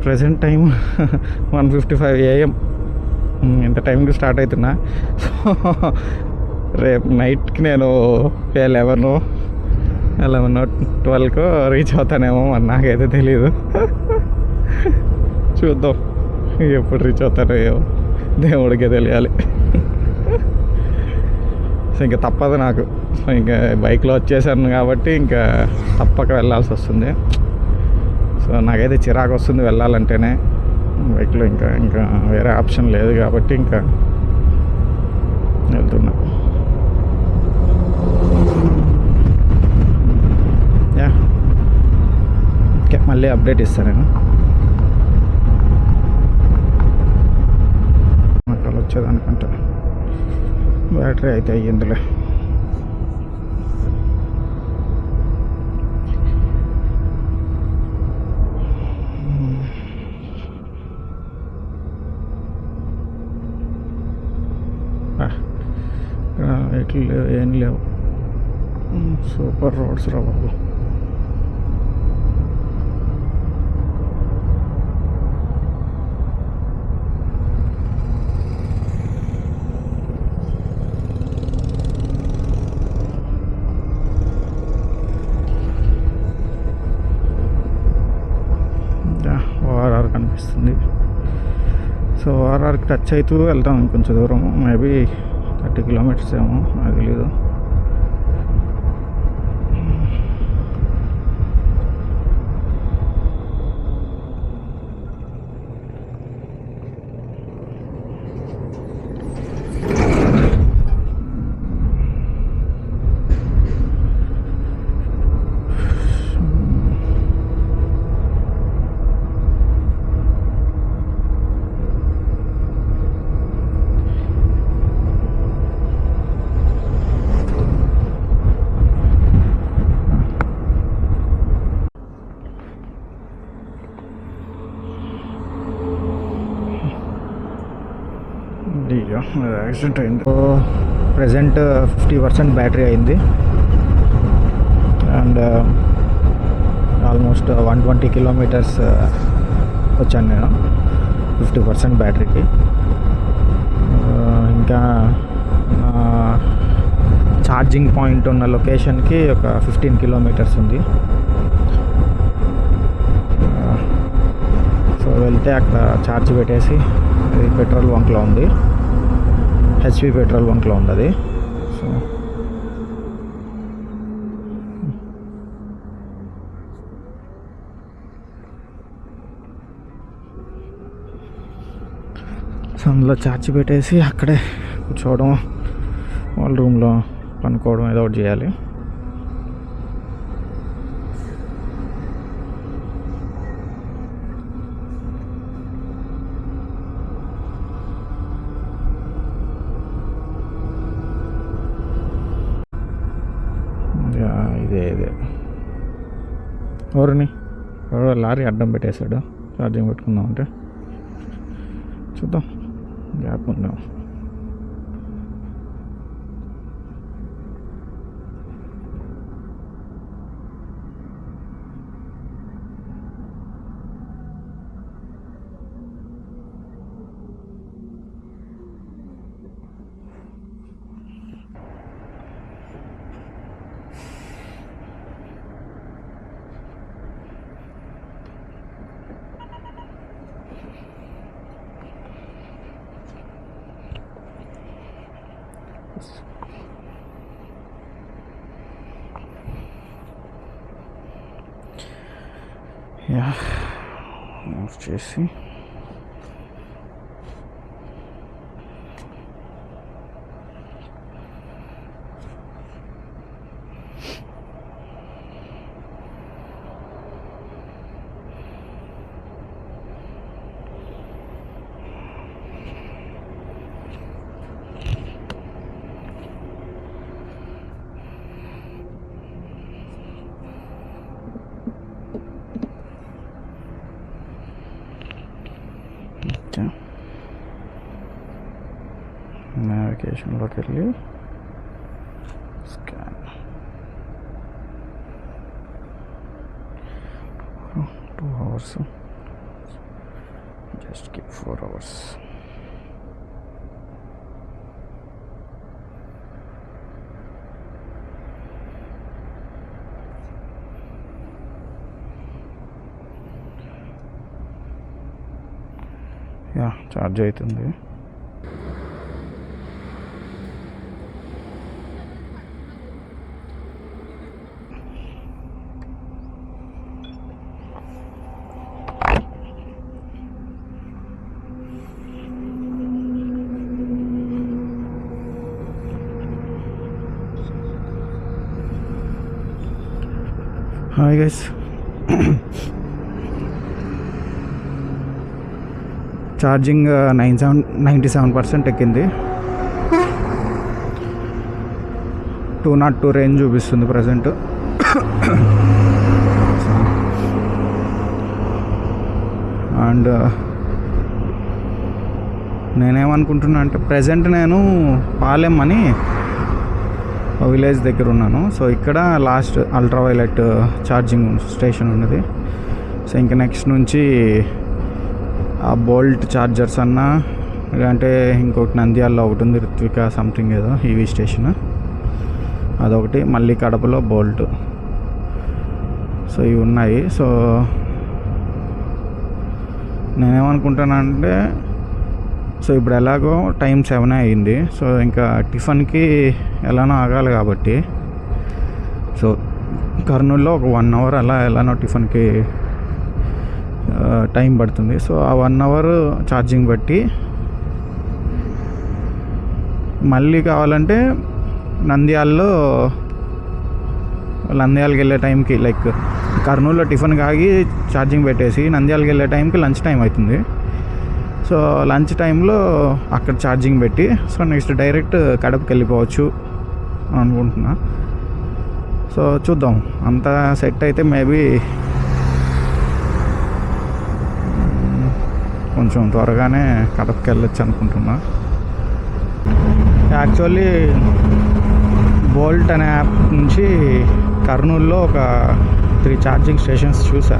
Present time 1:55 AM. ఇంత టైంకి start అవుతున్నా. సో రేపు నైట్కి నేను 11-12 రీచ్ అవుతానేమో, మరి నాకైతే తెలీదు. చూద్దాం ఎప్పుడు రీచ్ అవుతానో ఏమో, దేవుడికే తెలియాలి. సో ఇంకా తప్పదు నాకు. సో ఇంకా బైక్లో వచ్చేసాను కాబట్టి ఇంకా తప్పక వెళ్ళాల్సి వస్తుంది. సో నాకైతే చిరాకు వస్తుంది వెళ్ళాలంటేనే బైక్లో. ఇంకా వేరే ఆప్షన్ లేదు కాబట్టి ఇంకా వెళ్తున్నా. యా ఓకే, మళ్ళీ అప్డేట్ ఇస్తాను నేను. అక్కడ వచ్చేదనుకుంటా. బ్యాటరీ అయితే అయ్యిందిలే. ఇట్లు ఏం లేవు. సూపర్ రోడ్స్ రా బాబు. ఓఆర్ఆర్ కనిపిస్తుంది. సో ఓఆర్ఆర్కి టచ్ అవుతూ వెళ్తాం కొంచెం దూరం, మేబీ 30 kilometers ఏమో, నాకు తెలీదు. యాక్సిడెంట్ అయింది. ప్రజెంట్ 50% బ్యాటరీ అయింది. అండ్ ఆల్మోస్ట్ 120 kilometers వచ్చాను నేను 50% బ్యాటరీకి. ఇంకా ఛార్జింగ్ పాయింట్ ఉన్న లొకేషన్కి ఒక 15 kilometers ఉంది. సో వెళ్తే అక్కడ ఛార్జ్ పెట్టేసి, అది పెట్రోల్ బంక్లో ఉంది, హెచ్పి పెట్రోల్ బంక్లో ఉంది అది. సో అందులో ఛార్జ్ పెట్టేసి అక్కడే కూర్చోవడం, వాళ్ళ రూమ్లో పనుకోవడం, ఏదో ఒకటి చేయాలి. ఇదే ఎవరిని లారీ అడ్డం పెట్టేశాడు, ఛార్జింగ్ పెట్టుకుందాం అంటే. చూద్దాం, గ్యాప్ ఉందాం. యా ఆఫ్ చేసి నావిగేషన్లోకి వెళ్ళి scan 2 hours just 4 hours. Yeah charge అవుతుంది. హాయ్ గైస్, ఛార్జింగ్ 97% ఎక్కింది. 202 రేంజ్ చూపిస్తుంది ప్రజెంట్. అండ్ నేనేమనుకుంటున్నా అంటే ప్రజెంట్ నేను పాలెం అని విలేజ్ దగ్గర ఉన్నాను. సో ఇక్కడ లాస్ట్ అల్ట్రావైలెట్ ఛార్జింగ్ స్టేషన్ ఉన్నది. సో ఇంకా నెక్స్ట్ నుంచి ఆ బోల్ట్ ఛార్జర్స్ అన్నా, లేదంటే ఇంకొకటి నంద్యాలలో ఒకటి ఉంది, ఋత్విక సంథింగ్ ఏదో ఈవీ స్టేషన్, అదొకటి, మళ్ళీ కడపలో బోల్ట్. సో ఇవి ఉన్నాయి. సో నేనేమనుకుంటానంటే, సో ఇప్పుడు ఎలాగో టైం 7 అయింది. సో ఇంకా టిఫిన్కి ఎలానో ఆగాలి కాబట్టి, సో కర్నూలులో ఒక 1 hour అలా ఎలానో టిఫిన్కి టైం పడుతుంది. సో ఆ 1 hour ఛార్జింగ్ పెట్టి మళ్ళీ కావాలంటే నంద్యాలకి వెళ్ళే టైంకి, లైక్ కర్నూలులో టిఫిన్కి ఆగి ఛార్జింగ్ పెట్టేసి నంద్యాలకి వెళ్ళే టైంకి లంచ్ టైం అవుతుంది. సో లంచ్ టైంలో అక్కడ ఛార్జింగ్ పెట్టి, సో నెక్స్ట్ డైరెక్ట్ కడపకి వెళ్ళిపోవచ్చు అనుకుంటున్నా. సో చూద్దాం, అంతా సెట్ అయితే మేబీ కొంచెం త్వరగానే కడపకి వెళ్ళొచ్చు అనుకుంటున్నా. యాక్చువల్లీ బోల్ట్ అనే యాప్ నుంచి కర్నూలులో ఒక 3 ఛార్జింగ్ స్టేషన్స్ చూసా.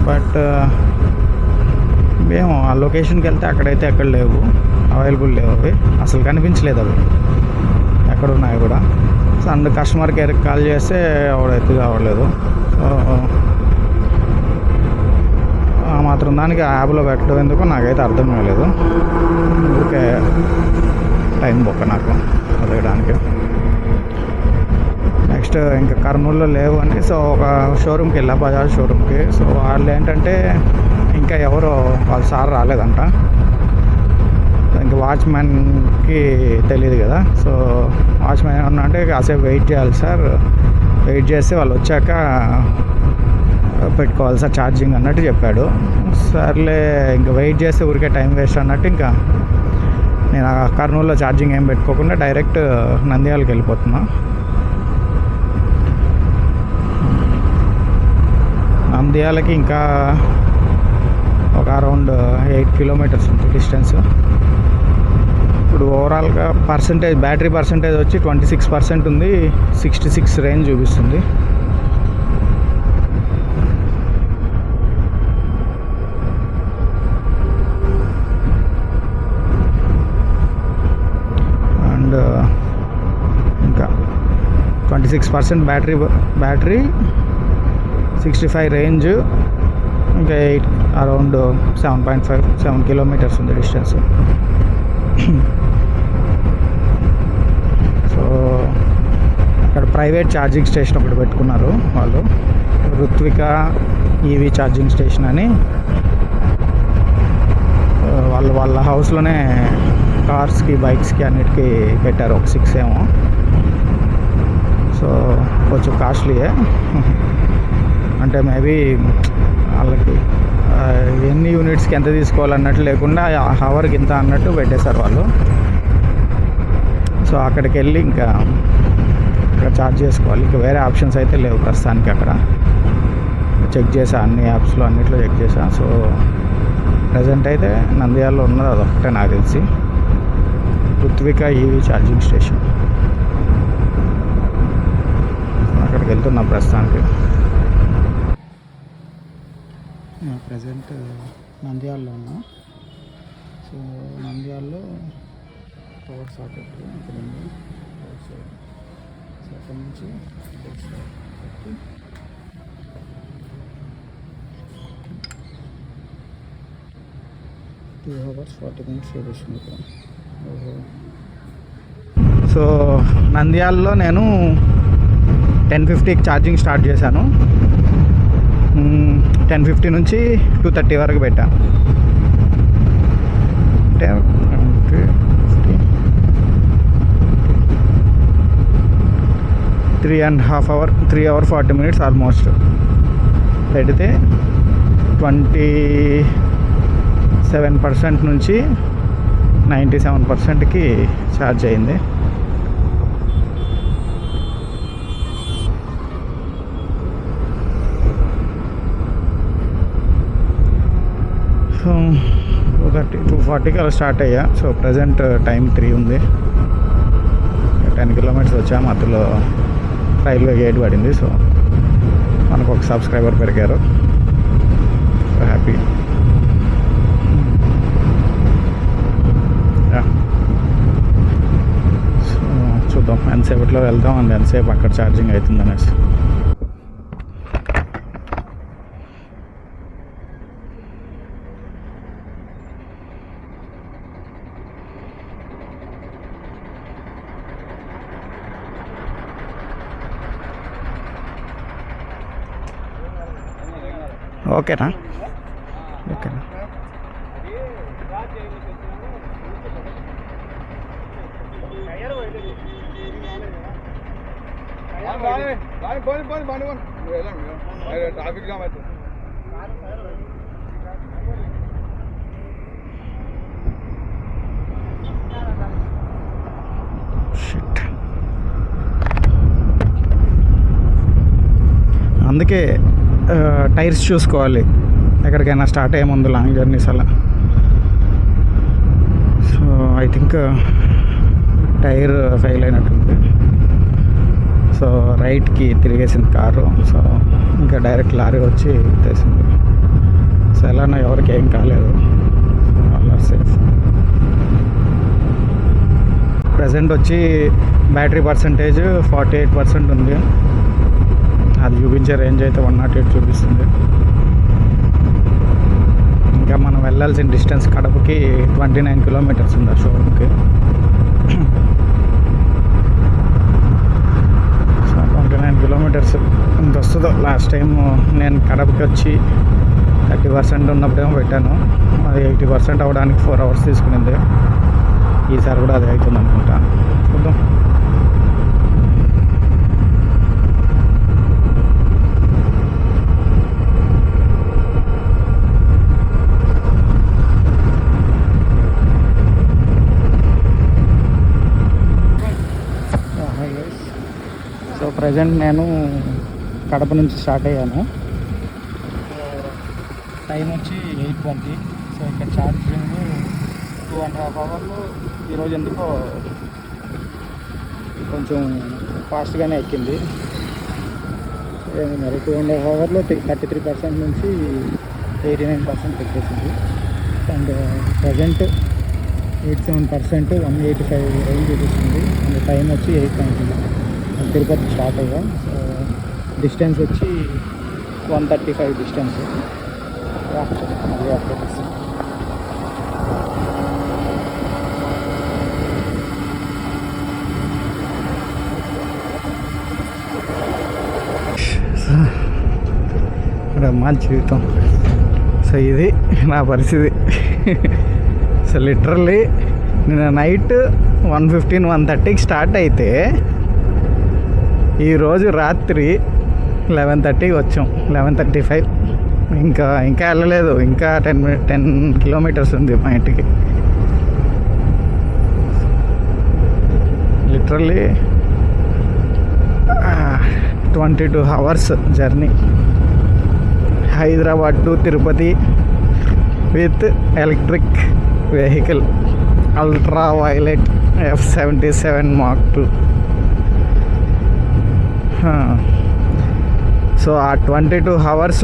బట్ మేము ఆ లొకేషన్కి వెళ్తే అక్కడైతే ఎక్కడ లేవు, అవైలబుల్ లేవు, అవి అసలు కనిపించలేదు అవి ఎక్కడ ఉన్నాయి కూడా. సో అండ్ కస్టమర్ కేర్కి కాల్ చేస్తే ఎవడైతే కావట్లేదు. సో ఆ మాత్రం దానికి ఆ యాప్లో పెట్టడం ఎందుకో నాకైతే అర్థం కాలేదు. ఊరికే టైం బొక్క నాకు అడగడానికి. నెక్స్ట్ ఇంకా కర్నూలులో లేవు అని, సో ఒక షోరూమ్కి వెళ్ళా, బజాజ్ షోరూమ్కి. సో వాళ్ళు ఏంటంటే ఇంకా ఎవరో వాళ్ళ సార్ రాలేదంట. ఇంకా వాచ్మెన్కి తెలియదు కదా. సో వాచ్మెన్ ఏమన్నా అంటే కాసేపు వెయిట్ చేయాలి సార్, వెయిట్ చేస్తే వాళ్ళు వచ్చాక పెట్టుకోవాలి సార్ ఛార్జింగ్ అన్నట్టు చెప్పాడు. సర్లే ఇంకా వెయిట్ చేస్తే ఊరికే టైం వేస్ట్ అన్నట్టు ఇంకా నేను ఆ కర్నూలులో ఛార్జింగ్ ఏం పెట్టుకోకుండా డైరెక్ట్ నంద్యాలకి వెళ్ళిపోతున్నా. నంద్యాలకి ఇంకా ఒక అరౌండ్ 8 kilometers ఉంటుంది డిస్టెన్స్. ఇప్పుడు ఓవరాల్గా బ్యాటరీ పర్సంటేజ్ వచ్చి 26% ఉంది, 66 రేంజ్ చూపిస్తుంది. అండ్ ఇంకా 26% బ్యాటరీ 65 రేంజ్, ఇంకా అరౌండ్ 7 kilometers ఉంది డిస్టెన్స్. సో అక్కడ ప్రైవేట్ ఛార్జింగ్ స్టేషన్ ఒకటి పెట్టుకున్నారు వాళ్ళు, ఋత్విక ఈవీ ఛార్జింగ్ స్టేషన్ అని. వాళ్ళ హౌస్లోనే కార్స్కి, బైక్స్కి అన్నిటికీ పెట్టారు, ఒక 6 ఏమో. సో కొంచెం కాస్ట్లీయే, అంటే మేబీ వాళ్ళకి ఎన్ని యూనిట్స్కి ఎంత తీసుకోవాలన్నట్టు లేకుండా హవర్కి ఇంత అన్నట్టు పెట్టేశారు వాళ్ళు. సో అక్కడికి వెళ్ళి ఇంకా అక్కడ ఛార్జ్ చేసుకోవాలి. ఇంకా వేరే ఆప్షన్స్ అయితే లేవు ప్రస్తుతానికి. అక్కడ చెక్ చేసా, అన్ని యాప్స్లో అన్నిట్లో చెక్ చేసా. సో ప్రజెంట్ అయితే నంద్యాలలో ఉన్నది అదొక్కటే నాకు తెలిసి, ఋత్విక ఈవీ ఛార్జింగ్ స్టేషన్. అక్కడికి వెళ్తున్నా ప్రస్తుతానికి. ప్రజెంట్ నంద్యాలలో ఉన్నాం. సో నంద్యాలలో పవర్ సాకెట్ ఇక్కడ ఉంది. పవర్ సాకెట్ సో అక్కడ నుంచి పవర్ సాకెట్ 2 hours 40 minutes చూపిస్తుంది ఇక్కడ. సో నంద్యాలలో నేను 10:50కి ఛార్జింగ్ స్టార్ట్ చేశాను. 10:50 నుంచి 2:30 వరకు పెట్టా. 3 hours 40 minutes ఆల్మోస్ట్ పెడితే 27% నుంచి 97%కి ఛార్జ్ అయింది. సో 2:40కి అలా స్టార్ట్ అయ్యా. సో ప్రజెంట్ టైం 3 ఉంది. 10 kilometers వచ్చా. మధ్యలో రైల్వే గేట్ పడింది. సో మనకు ఒక సబ్స్క్రైబర్ పెరిగారు. So happy. సో చూద్దాం ఎంతసేపట్లో వెళ్తాం అండ్ ఎంతసేపు అక్కడ ఛార్జింగ్ అవుతుంది అనేసి. ఓకేనా? ఓకేనా? ట్రాఫిక్ జామ్ అవుతుంది. అందుకే టైర్స్ చూసుకోవాలి ఎక్కడికైనా స్టార్ట్ అయ్యే ముందు లాంగ్ జర్నీస్ అలా. So I think tyre fail అయినట్టుంది. సో రైట్కి తిరిగేసింది కారు. సో ఇంకా డైరెక్ట్ లారీ వచ్చి తెసింది. సో ఎలానో ఎవరికి ఏం కాలేదు. అలా సేఫ్. ప్రజెంట్ వచ్చి బ్యాటరీ పర్సంటేజ్ 48% ఉంది. అది చూపించే రేంజ్ అయితే 108 చూపిస్తుంది. ఇంకా మనం వెళ్ళాల్సిన డిస్టెన్స్ కడపకి 29 kilometers ఉంది ఆ షోరూమ్కి. సో 29 kilometers ఎంత వస్తుందో. లాస్ట్ టైం నేను కడపకి వచ్చి 30% ఉన్నప్పుడేమో పెట్టాను. అది 80% అవ్వడానికి 4 hours తీసుకునింది. ఈసారి కూడా అది అవుతుంది అనుకుంటా. చూద్దాం. సో ప్రజెంట్ నేను కడప నుంచి స్టార్ట్ అయ్యాను. టైం వచ్చి 8:20. సో ఇక్కడ ఛార్జింగ్ 2.5 hours. ఈరోజు ఎందుకో కొంచెం ఫాస్ట్గానే ఎక్కింది. మరి 2.5 hours 33% నుంచి 89% ఎక్కేసింది. అండ్ ప్రజెంట్ 87% 185 రేంజ్ చూపిస్తుంది. అండ్ టైం వచ్చి 8:19. తిరుపతి స్టార్ట్ అయ్యా. సో డిస్టెన్స్ వచ్చి 135 డిస్టెన్స్. మళ్ళీ అప్డేట్ ఇస్తాను. మా జీవితం. సో ఇది నా పరిస్థితి. సో లిటరల్లీ నిన్న నైట్ 1:15 1:30కి స్టార్ట్ అయితే ఈరోజు రాత్రి 11:30కి వచ్చాం. 11:35. ఇంకా వెళ్ళలేదు. ఇంకా 10 kilometers ఉంది మా ఇంటికి. Literally 22 hours journey. Hyderabad to Tirupati with electric vehicle ultra violet F77 Mark II. So ఆ 22 hours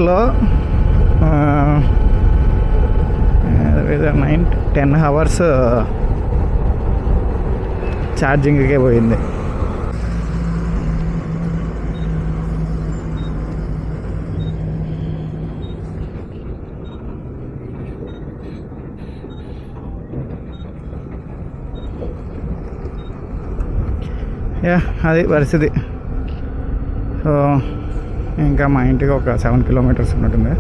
10 hours ఛార్జింగ్కే పోయింది. అది పరిస్థితి. సో ఇంకా మా ఇంటికి ఒక 7 kilometers ఉన్నట్టుంది.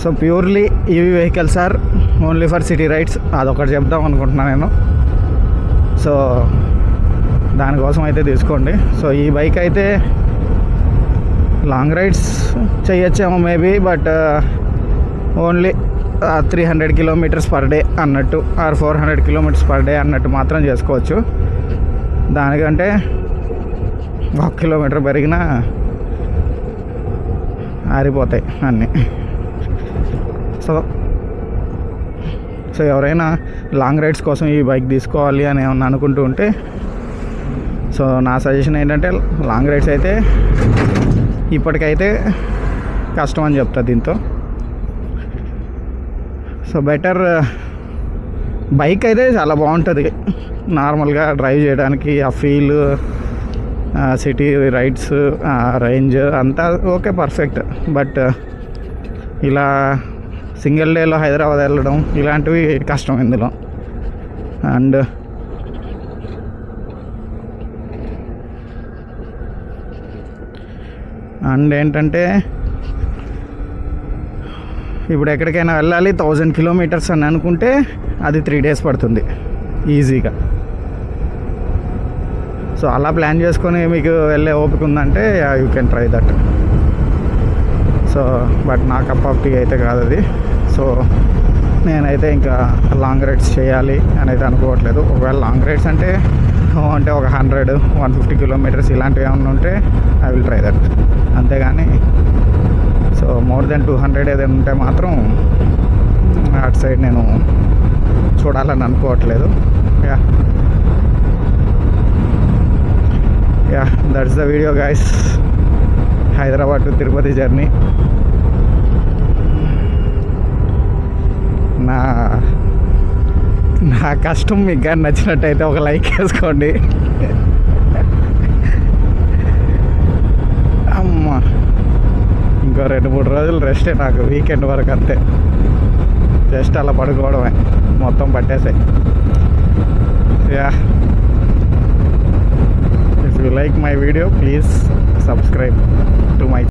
So purely EV vehicles are only for city rides, అదొకటి చెప్దాం అనుకుంటున్నాను నేను. సో దానికోసం అయితే తీసుకోండి. సో ఈ బైక్ అయితే లాంగ్ రైడ్స్ చేయొచ్చేమో maybe, but only 300 kilometers per day అన్నట్టు, ఆర్ 400 kilometers per day అన్నట్టు మాత్రం చేసుకోవచ్చు. దానికంటే 1 kilometer పెరిగినా ఆరిపోతాయి అన్నీ. సో ఎవరైనా లాంగ్ రైడ్స్ కోసం ఈ బైక్ తీసుకోవాలి అని ఏమన్నా అనుకుంటూ ఉంటే, సో నా సజెషన్ ఏంటంటే లాంగ్ రైడ్స్ అయితే ఇప్పటికైతే కష్టం అని చెప్తా దీంతో. సో బెటర్ బైక్ అయితే చాలా బాగుంటుంది నార్మల్గా డ్రైవ్ చేయడానికి. ఆ ఫీల్, సిటీ రైడ్స్, రేంజ్ అంతా ఓకే, పర్ఫెక్ట్. బట్ ఇలా సింగిల్ డేలో హైదరాబాద్ వెళ్ళడం ఇలాంటివి కష్టం ఇందులో. అండ్ ఏంటంటే ఇప్పుడు ఎక్కడికైనా వెళ్ళాలి 1000 kilometers అని అనుకుంటే అది 3 days పడుతుంది ఈజీగా. సో అలా ప్లాన్ చేసుకొని మీకు వెళ్ళే ఓపిక ఉందంటే you can try that. So but నా కప్ ఆఫ్ టీ అయితే కాదు అది. సో నేనైతే ఇంకా లాంగ్ రైడ్స్ చేయాలి అని అయితే అనుకోవట్లేదు. ఒకవేళ లాంగ్ రైడ్స్ అంటే ఒక 100-150 kilometers ఇలాంటివి ఏమైనా ఉంటే ఐ విల్ ట్రై దట్, అంతేగాని సో మోర్ దెన్ 200 ఏదైనా ఉంటే మాత్రం అటు సైడ్ నేను చూడాలని అనుకోవట్లేదు. Yeah that's the video guys. Hyderabad to Tirupati journey. నా కష్టం మీకు కానీ నచ్చినట్టయితే ఒక లైక్ వేసుకోండి. అమ్మా ఇంకో 2-3 రోజులు రెస్టే నాకు, వీకెండ్ వరకు అంతే. జస్ట్ అలా పడుకోవడమే, మొత్తం పట్టేసాయి. Yeah, if you like my video please subscribe to my